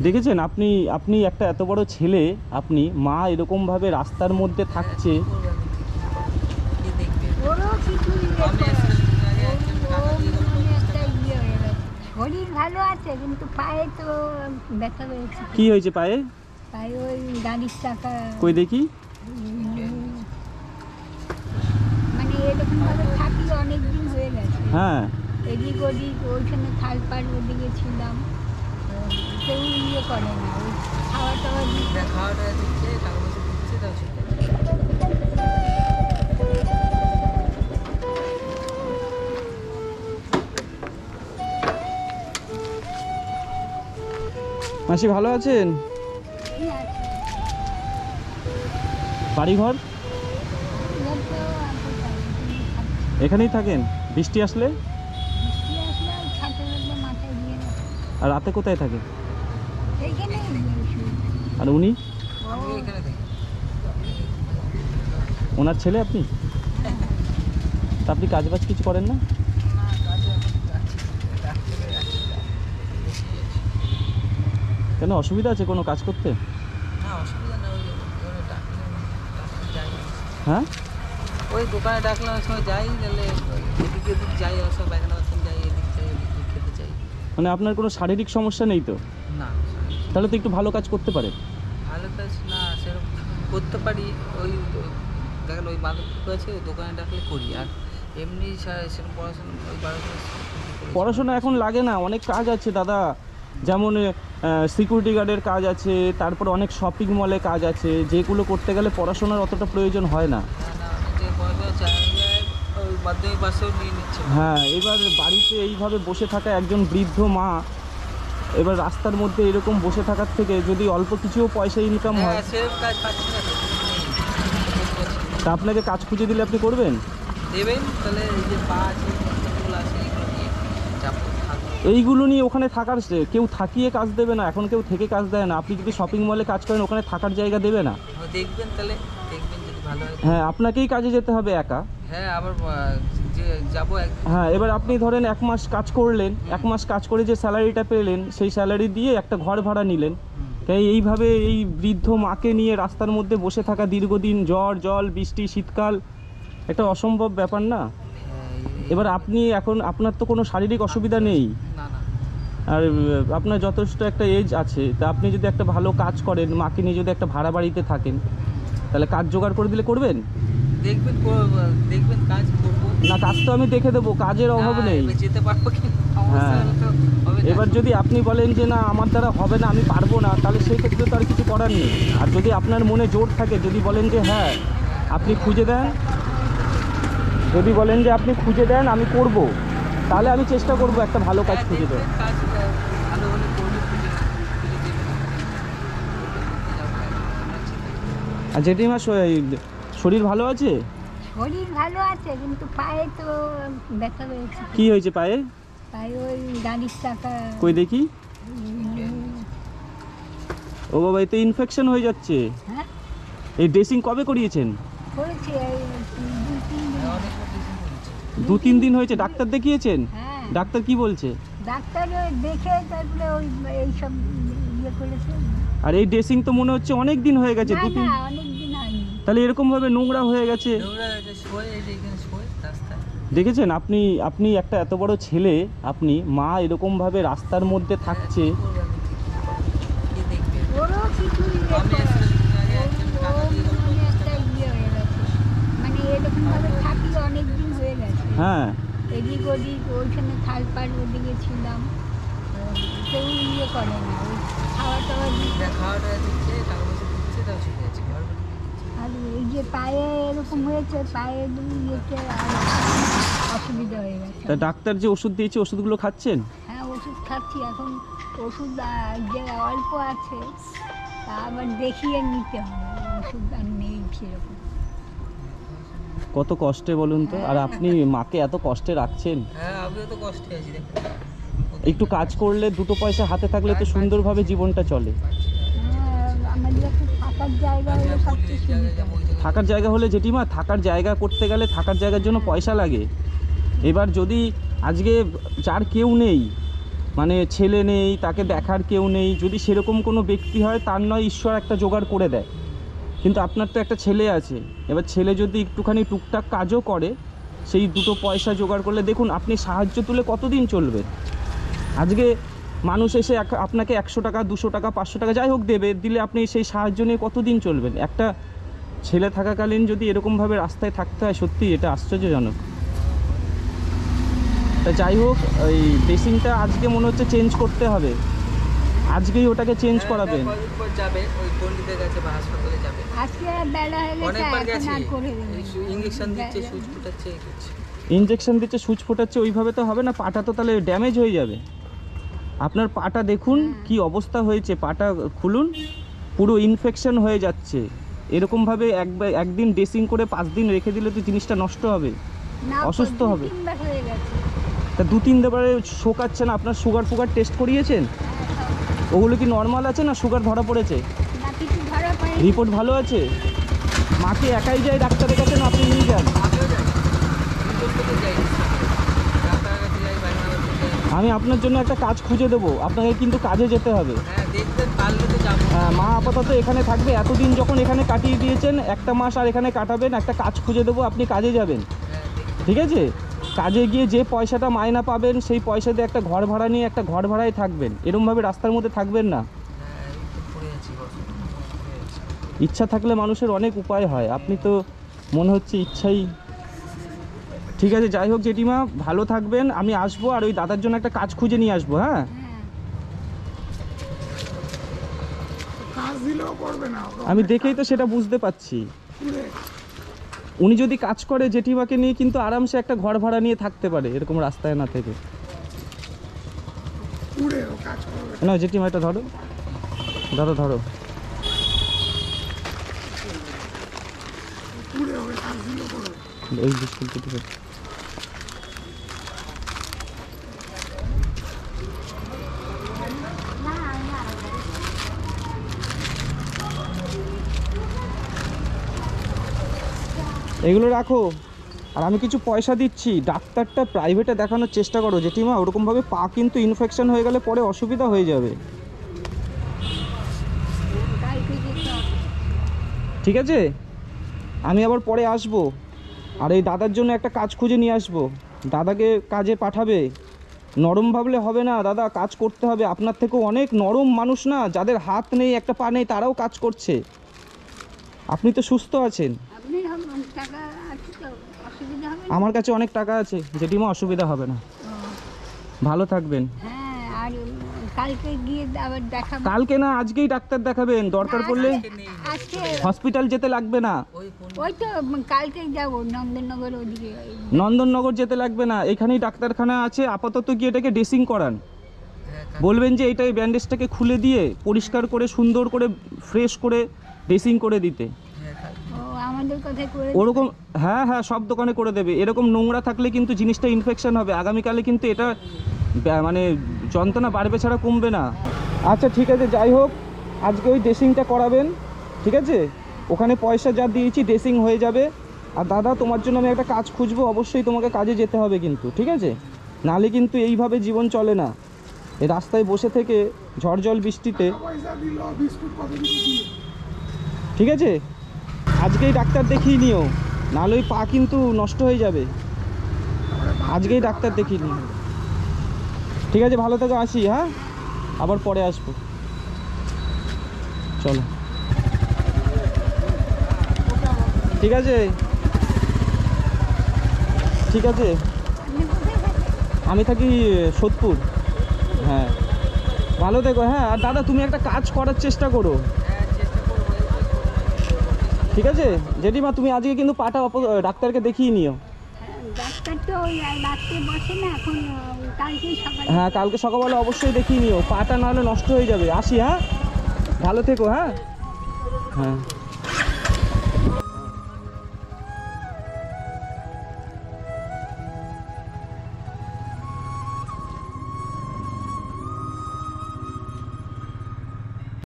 দেখেছেন আপনি আপনি একটা এত বড় ছেলে, আপনি মা এরকম ভাবে রাস্তার মধ্যে থাকছে। শরীর ভালো আছে কিন্তু পায়ে তো ব্যথা হয়েছে। কি হয়েছে পায়ে? পায়ে ওই গাড়ির চাকা। কই দেখি। মানে এরকম ভাবে থাকি অনেক দিন হয়ে গেছে। হ্যাঁ, এদিক ওদিক ওইখানে খালপাড় ওদিকে ছিলাম, কেউ ইয়ে করে না, ওই খাওয়া টাওয়া দিচ্ছে, খাওয়া টাওয়া দিচ্ছে, টাকা পয়সা দিচ্ছে, তাও মাসি ভালো আছেন? বাড়িঘর এখানেই থাকেন? বৃষ্টি আসলে আর রাতে কোথায় থাকে? আর উনি ওনার ছেলে আপনি? তা আপনি কাজবাজ কিছু করেন না? কেন, অসুবিধা আছে কোনো কাজ করতে? হ্যাঁ, ওই দোকানে ডাকলাম ওই সময় যাই, তাহলে এদিকে এদিক যাই, সব বাগানা বাসন যাই, এদিক যাই, এদিক খেতে চাই। মানে আপনার কোনো শারীরিক সমস্যা নেই তো? না। তাহলে তো একটু ভালো কাজ করতে পারেন। ভালো কাজ না সেরকম করতে পারি, ওই দেখেন ওই মাদক আছে, ওই দোকানে ডাকলে করি, আর এমনি সেরকম পড়াশোনা ওই পড়াশোনা এখন লাগে না, অনেক কাজ আছে দাদা, যেমন সিকিউরিটি গার্ডের কাজ আছে, তারপর অনেক শপিং মলে কাজ আছে, যেগুলো করতে গেলে পড়াশোনার অতটা প্রয়োজন হয় না। হ্যাঁ, এবার বাড়িতে এইভাবে বসে থাকা একজন বৃদ্ধ মা, এবার রাস্তার মধ্যে এরকম বসে থাকার থেকে যদি অল্প কিছুও পয়সা ইনকাম হয়, তা আপনাকে কাজ খুঁজে দিলে আপনি করবেন? এইগুলো নিয়ে ওখানে থাকার, কেউ থাকিয়ে কাজ দেবে না, এখন কেউ থেকে কাজ দেয় না। আপনি যদি শপিং মলে কাজ করেন ওখানে থাকার জায়গা দেবে না। দেখবেন তাহলে, দেখবেন যদি ভালো হয়। হ্যাঁ, আপনাকেই কাজে যেতে হবে একা। হ্যাঁ, আবার যাবো। হ্যাঁ, এবার আপনি ধরেন 1 মাস কাজ করলেন, 1 মাস কাজ করে যে স্যালারিটা পেলেন সেই স্যালারি দিয়ে একটা ঘর ভাড়া নিলেন। তাই এইভাবে এই বৃদ্ধ মাকে নিয়ে রাস্তার মধ্যে বসে থাকা দীর্ঘদিন, ঝড় জল বৃষ্টি শীতকাল, একটা অসম্ভব ব্যাপার না? এবার আপনি এখন, আপনার তো কোনো শারীরিক অসুবিধা নেই, আর আপনার যথেষ্ট একটা এজ আছে, তা আপনি যদি একটা ভালো কাজ করেন, মাকে নিয়ে যদি একটা ভাড়া বাড়িতে থাকেন, তাহলে কাজ জোগাড় করে দিলে করবেন? দেখবেন কাজ করবো না, কাজ তো আমি দেখে দেবো, কাজের অভাব নেই। যেতে পারবো কি? হ্যাঁ, এবার যদি আপনি বলেন যে না আমার দ্বারা হবে না, আমি পারবো না, তাহলে সেই ক্ষেত্রে তো আর কিছু করার নেই। আর যদি আপনার মনে জোর থাকে, যদি বলেন যে হ্যাঁ আপনি খুঁজে দেন, যদি বলেন যে আপনি খুঁজে দেন আমি করব, তাহলে আমি চেষ্টা করব একটা ভালো কাজ খুঁজে দেন। আর জেঠিমা শরীর ভালো আছে? শরীর ভালো আছে কিন্তু পায়ে তো ব্যথা হয়েছে। কি হয়েছে পায়ে? পায়ে ওই গাড়ির চাকা। কই দেখি। ও বাবা, এতে ইনফেকশন হয়ে যাচ্ছে। হ্যাঁ, এই ড্রেসিং কবে করিয়েছেন? করেছি 2-3 দিন হয়েছে। ডাক্তার দেখিয়েছেন? হ্যাঁ। ডাক্তার কি বলছে? ডাক্তার দেখে তারপরে ওই এইসব ইয়ে করেছে। আর এই ড্রেসিং তো মনে হচ্ছে অনেক দিন হয়ে গেছে। না, অনেক দিন হয়নি। তাহলে এরকম ভাবে নোংরা হয়ে গেছে। দেখেছেন আপনি আপনি একটা এত বড় ছেলে, আপনি মা এরকম ভাবে রাস্তার মধ্যে থাকছে। মানে এরকম ভাবে থাকি অনেক দিন হয়ে গেছে। হ্যাঁ, এদিক ওদিক ওইখানে খালপাড় ওদিকে ছিলাম, কেউ ইয়ে করে না, ওই খাওয়া টাওয়া দিচ্ছে, খাওয়া টাওয়া দিচ্ছে, টাকা পয়সা দিচ্ছে, তাও শিখে যাচ্ছে। আর এই যে পায়ে এরকম হয়েছে, পায়ে ইয়েতে অসুবিধা হয়ে গেছে। তা ডাক্তার যে ওষুধ দিয়েছে ওষুধগুলো খাচ্ছেন? হ্যাঁ, ওষুধ খাচ্ছি। এখন ওষুধ যে অল্প আছে তা আবার দেখিয়ে নিতে হবে, ওষুধ আর নেই সেরকম। কত কষ্টে বলুন তো। আর আপনি মাকে এত কষ্টে রাখছেন। হ্যাঁ, আমিও তো কষ্টে আছি। একটু কাজ করলে, দুটো পয়সা হাতে থাকলে তো সুন্দরভাবে জীবনটা চলে। থাকার জায়গা হলে জেঠিমা, থাকার জায়গা করতে গেলে থাকার জায়গার জন্য পয়সা লাগে। এবার যদি আজকে যার কেউ নেই, মানে ছেলে নেই, তাকে দেখার কেউ নেই, যদি সেরকম কোনো ব্যক্তি হয় তার নয় ঈশ্বর একটা জোগাড় করে দেয়, কিন্তু আপনার তো একটা ছেলে আছে। এবার ছেলে যদি একটুখানি টুকটাক কাজও করে, সেই দুটো পয়সা জোগাড় করলে দেখুন আপনি সাহায্য তুলে কতদিন চলবেন। আজকে মানুষ এসে আপনাকে 100 টাকা 200 টাকা 500 টাকা যাই হোক দেবে, দিলে আপনি সেই সাহায্য নিয়ে কতদিন চলবেন। একটা ছেলে থাকাকালীন যদি এরকমভাবে রাস্তায় থাকতে হয়, সত্যি এটা আশ্চর্যজনক। তা যাই হোক, ওই ড্রেসিংটা আজকে মনে হচ্ছে চেঞ্জ করতে হবে, আজকেই ওটাকে চেঞ্জ করাবেন। কদিন পর যাবে ওই পণ্ডিতের কাছে বা হাসপাতালে যাবে। আজকে বেলা হয়ে অনেকবার গেছে, গেছে, এখন আর করে দেবে ইঞ্জেকশন দিচ্ছে, সুচ ফুটাচ্ছে, এই করছে। ইঞ্জেকশন দিচ্ছে, সুচ ফোটাচ্ছে, ওইভাবে তো হবে না, পাটা তো তাহলে ড্যামেজ হয়ে যাবে। আপনার পাটা দেখুন কি অবস্থা হয়েছে, পাটা খুলুন, পুরো ইনফেকশন হয়ে যাচ্ছে। এরকমভাবে একদিন ড্রেসিং করে 5 দিন রেখে দিলে তো জিনিসটা নষ্ট হবে, না, অসুস্থ হবে। 2-3 বার হয়ে গেছে। তা 2-3 বারে শোকাচ্ছে না। আপনার সুগার টেস্ট করিয়েছেন? ওগুলো কি নর্মাল আছে না সুগার ধরা পড়েছে? না, কিছু ধরা পড়েনি। রিপোর্ট ভালো আছে? মাকে একাই যায় ডাক্তারের কাছে না আপনি নিয়ে যান? আমিও যাই, রিপোর্ট করতে যাই, ডাক্তারের কাছে যাই, বাইরে যাই। আমি আপনার জন্য একটা কাজ খুঁজে দেবো, আপনাকে কিন্তু কাজে যেতে হবে। হ্যাঁ, দেখতে পারলে তো যাবো। হ্যাঁ, মা আপাতত এখানে থাকবে, এতদিন যখন এখানে কাটিয়ে দিয়েছেন, একটা মাস আর এখানে কাটাবেন, একটা কাজ খুঁজে দেবো, আপনি কাজে যাবেন, হ্যাঁ, দেখি। ঠিক আছে? কাজে গিয়ে যে পয়সাটা মায়না পাবেন, সেই পয়সা দিয়ে একটা ঘর ভাড়া নিয়ে একটা ঘর ভাড়ায় থাকবেন, এরমভাবে রাস্তার মধ্যে থাকবেন না। হ্যাঁ, এই তো পড়ে আছি, পড়ে আছি। ইচ্ছা থাকলে মানুষের অনেক উপায় হয়, আপনি তো মনে হচ্ছে ইচ্ছাই। ঠিক আছে, যাই হোক জেঠিমা, ভালো থাকবেন, আমি আসবো, আর ওই দাদার জন্য একটা কাজ খুঁজে নিয়ে আসবো। হ্যাঁ, হ্যাঁ, কাজ দিলেও করবে না, আমি দেখেই তো সেটা বুঝতে পারছি। উনি যদি কাজ করে জেঠিমাকে নিয়ে কিন্তু আরামসে একটা ঘর ভাড়া নিয়ে থাকতে পারে, এরকম রাস্তায় না থেকে। পুড়েও কাজ করবে। না জেঠিমা, এটা ধরো ধরো ধরো। পুড়েও কাজ দিলেও করবে। এই বিস্কুট দিতে এগুলো রাখো, আর আমি কিছু পয়সা দিচ্ছি। ডাক্তারটা প্রাইভেটে দেখানোর চেষ্টা করো জেঠিমা, ওরকমভাবে পা কিন্তু ইনফেকশন হয়ে গেলে পরে অসুবিধা হয়ে যাবে, কালকে যেতে হবে। ঠিক আছে? আমি আবার পরে আসবো, আর এই দাদার জন্য একটা কাজ খুঁজে নিয়ে আসবো। দাদাকে কাজে পাঠাবে, নরম ভাবলে হবে না দাদা, কাজ করতে হবে। আপনার থেকেও অনেক নরম মানুষ না, যাদের হাত নেই, একটা পা নেই, তারাও কাজ করছে। আপনি তো সুস্থ আছেন। আপনি টাকা আছে তো, অসুবিধা হবে না? আমার কাছে অনেক টাকা আছে জেঠিমা, অসুবিধা হবে না। ও, ভালো থাকবেন। হ্যাঁ, আর কালকে গিয়ে আবার দেখাবো। কালকে না, আজকেই ডাক্তার দেখাবেন, দরকার পড়লে আজকে হসপিটাল যেতে লাগবে না। ওই কোন ওই তো কালকেই যাবো নন্দননগর ওদিকে। নন্দননগর যেতে লাগবে না, এখানেই ডাক্তারখানা আছে। আপাতত গিয়ে এটাকে ড্রেসিং করান, হ্যাঁ, বলবেন যে এইটাই ব্যান্ডেজটাকে খুলে দিয়ে পরিষ্কার করে সুন্দর করে ফ্রেশ করে ড্রেসিং করে দিতে। হ্যাঁ, ও আমাদের কথাই করে ওরকম হ্যাঁ হ্যাঁ, সব দোকানে করে দেবে। এরকম নোংরা থাকলে কিন্তু জিনিসটা ইনফেকশন হবে, আগামীকালে কিন্তু এটা মানে যন্ত্রণা বাড়বে ছাড়া কমবে না। আচ্ছা ঠিক আছে, যাই হোক, আজকে ওই ড্রেসিংটা করাবেন, ঠিক আছে? ওখানে পয়সা যা দিয়েছি ড্রেসিং হয়ে যাবে। আর দাদা, তোমার জন্য আমি একটা কাজ খুঁজবো, অবশ্যই তোমাকে কাজে যেতে হবে কিন্তু, ঠিক আছে? নাহলে কিন্তু এইভাবে জীবন চলে না, এই রাস্তায় বসে থেকে ঝড় জল বৃষ্টিতে, পয়সা দিল, বিস্কুট কত কিছু দিয়ে। ঠিক আছে? আজকেই ডাক্তার দেখিয়ে নিও, নাহলে ওই পা কিন্তু নষ্ট হয়ে যাবে। আজকেই ডাক্তার দেখিয়ে নিও, ঠিক আছে? ভালো থেকে আসি, হ্যাঁ, আবার পরে আসবো, চলো, ঠিক আছে? ঠিক আছে, আপনি কোথায় থাকেন? আমি থাকি সোদপুর। হ্যাঁ, ভালো থেকো। হ্যাঁ, আর দাদা তুমি একটা কাজ করার চেষ্টা করো, হ্যাঁ, চেষ্টা করবো। ঠিক আছে? জেঠিমা, তুমি আজকে কিন্তু পাটা ডাক্তারকে দেখিয়ে নিও। ডাক্তার তো ওই রাত্রে বসে না এখন, কালকেই সকালে। হ্যাঁ, কালকে সকালবেলা অবশ্যই দেখিয়ে নিও, পাটা নাহলে নষ্ট হয়ে যাবে। আসি, হ্যাঁ, ভালো থেকো। হ্যাঁ হ্যাঁ।